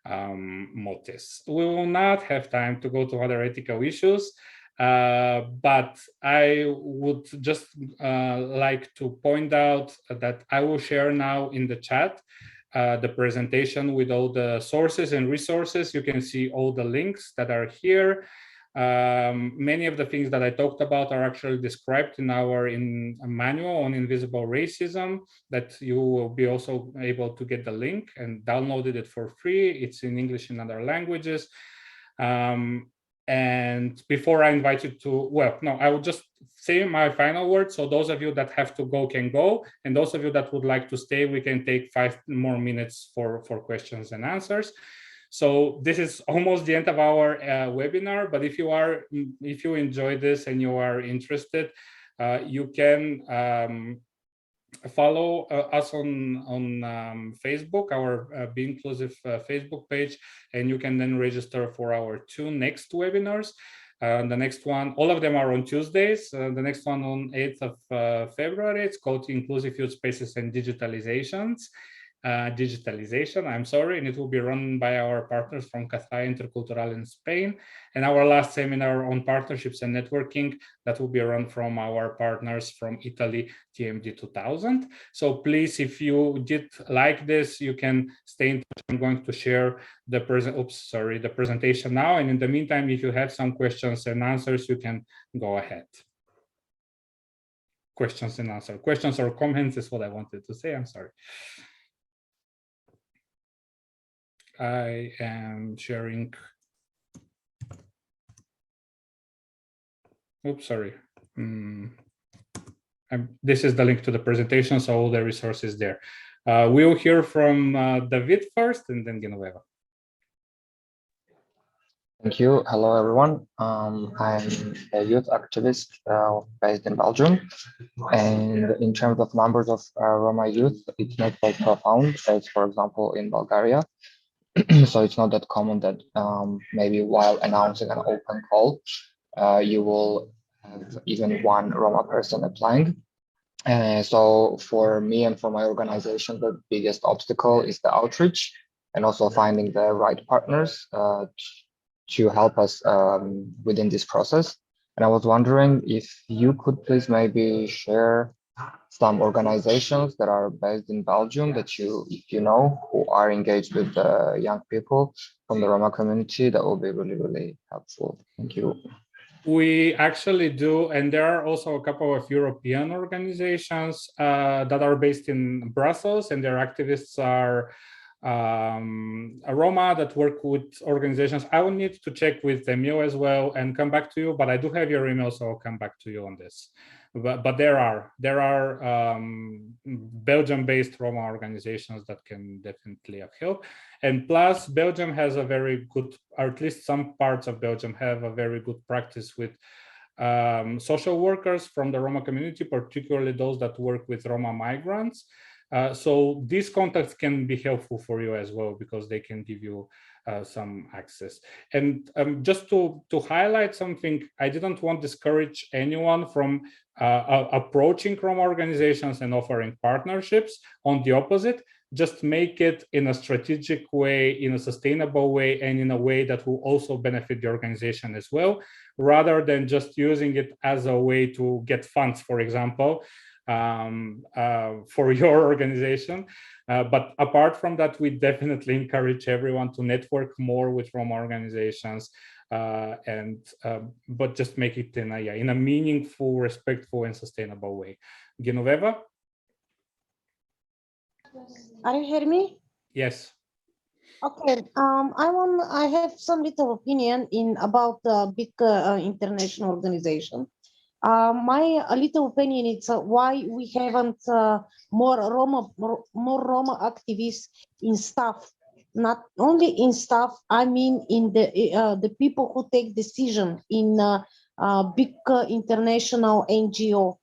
motives. We will not have time to go to other ethical issues. But I would just like to point out that I will share now in the chat the presentation with all the sources and resources. You can see all the links that are here. Many of the things that I talked about are actually described in our manual on invisible racism, that you will be also able to get the link and downloaded it for free. It's in English and other languages. And before I invite you to, well, no, I will just say my final words. So those of you that have to go can go. And those of you that would like to stay, we can take 5 more minutes for questions and answers. So this is almost the end of our webinar. But if you enjoy this and you are interested, you can follow us on Facebook, our Be Inclusive Facebook page, and you can then register for our 2 next webinars. The next one, all of them are on Tuesdays. The next one on 8th of February, it's called Inclusive Youth Spaces and Digitalization, and it will be run by our partners from Cathay Intercultural in Spain. And our last seminar on partnerships and networking, that will be run from our partners from Italy, TMD 2000. So please, if you did like this, you can stay in touch. I'm going to share the presentation now. And in the meantime, if you have some questions and answers, you can go ahead. Questions and answers. Questions or comments is what I wanted to say. I'm sorry. I am sharing. Oops, sorry. This is the link to the presentation, so all the resources there. We'll hear from David first, and then Genoveva. Thank you. Hello, everyone. I'm a youth activist based in Belgium. And in terms of numbers of Roma youth, it's not quite profound as, for example, in Bulgaria. So it's not that common that maybe while announcing an open call, you will have even one Roma person applying. So for me and for my organization, the biggest obstacle is the outreach and also finding the right partners to help us within this process. And I was wondering if you could please maybe share some organizations that are based in Belgium that if you know, who are engaged with the young people from the Roma community. That will be really, really helpful. Thank you. We actually do, and there are also a couple of European organizations that are based in Brussels, and their activists are Roma that work with organizations. I will need to check with Emil as well and come back to you, but I do have your email, so I'll come back to you on this. But there are Belgium-based Roma organizations that can definitely help. And plus, Belgium has a very good, or at least some parts of Belgium have a very good practice with social workers from the Roma community, particularly those that work with Roma migrants. So these contacts can be helpful for you as well, because they can give you some access. And just to highlight something, I didn't want to discourage anyone from approaching Roma organizations and offering partnerships. On the opposite, just make it in a strategic way, in a sustainable way, and in a way that will also benefit the organization as well, rather than just using it as a way to get funds, for example, for your organization. But apart from that, we definitely encourage everyone to network more with Roma organizations, but just make it in a meaningful, respectful, and sustainable way. Genoveva? Are you hearing me? Yes. Okay. I have some little opinion about the big international organization. My little opinion is why we haven't more Roma activists in staff. Not only in staff, I mean in the people who take decision in big international NGO,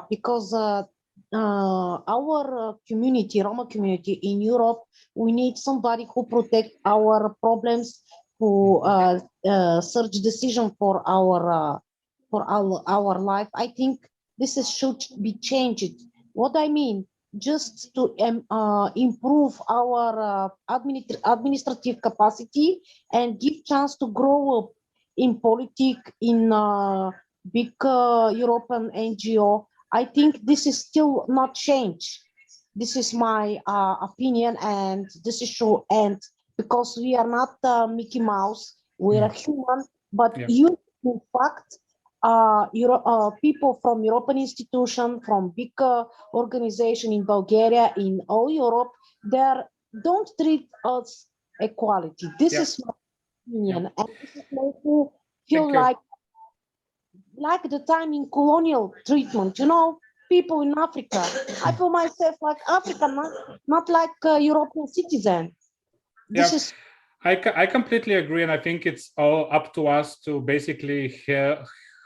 because our community, Roma community in Europe, we need somebody who protect our problems, who search decision for our life. I think should be changed. What I mean, just to improve our administrative capacity and give chance to grow up in politics in big European NGO. I think this is still not changed. This is my opinion, and this is true. And because we are not Mickey Mouse, we're a human, but you, in fact, people from European institution, from big organization in Bulgaria, in all Europe, they don't treat us equality. This is my opinion, and this is make me feel like the time in colonial treatment. You know, people in Africa. I feel myself like African, not like a European citizen. This is. I completely agree, and I think it's all up to us to basically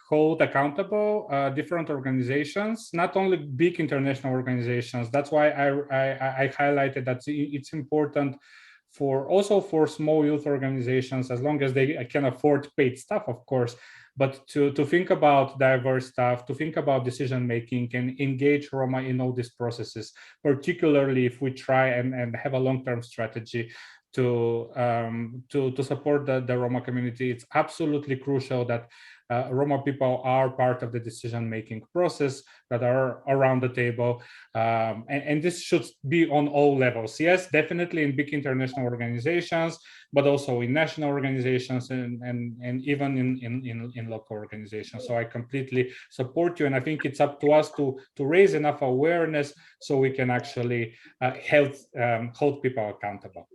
hold accountable different organizations, not only big international organizations. That's why I highlighted that it's important also for small youth organizations, as long as they can afford paid staff, of course, but to think about diverse staff, to think about decision making and engage Roma in all these processes, particularly if we try and have a long-term strategy to support the Roma community. It's absolutely crucial that Roma people are part of the decision-making process, that are around the table, and this should be on all levels. Yes, definitely in big international organizations, but also in national organizations and even in local organizations. So I completely support you, and I think it's up to us to raise enough awareness so we can actually hold people accountable.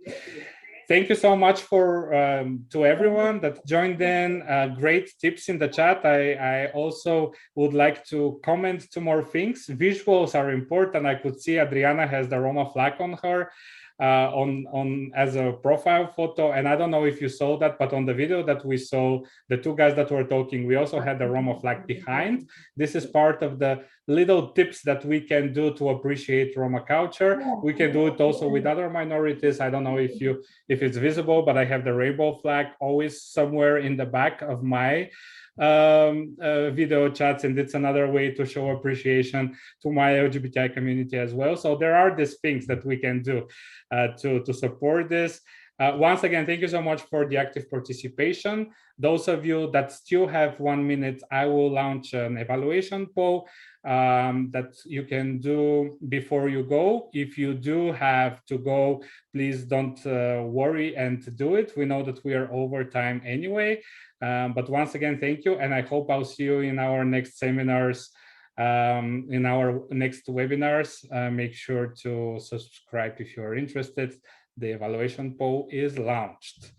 Thank you so much to everyone that joined in. Great tips in the chat. I also would like to comment to more things. Visuals are important. I could see Adriana has the Roma flag on her as a profile photo, and I don't know if you saw that, but on the video that we saw, the two guys that were talking, we also had the Roma flag behind. This is part of the little tips that we can do to appreciate Roma culture. We can do it also with other minorities. I don't know if it's visible, but I have the rainbow flag always somewhere in the back of my video chats, and it's another way to show appreciation to my LGBTI community as well. So there are these things that we can do to support this. Once again, thank you so much for the active participation. Those of you that still have 1 minute, I will launch an evaluation poll that you can do before you go. If you do have to go, please don't worry and do it. We know that we are over time anyway. But once again, thank you. And I hope I'll see you in our next seminars, in our next webinars. Make sure to subscribe if you're interested. The evaluation poll is launched.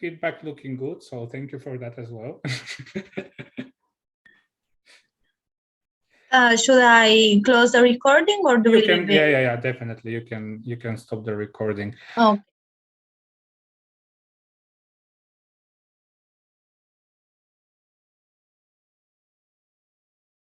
Feedback looking good, so thank you for that as well. Should I close the recording or do we leave it? Yeah, definitely. You can stop the recording. Okay.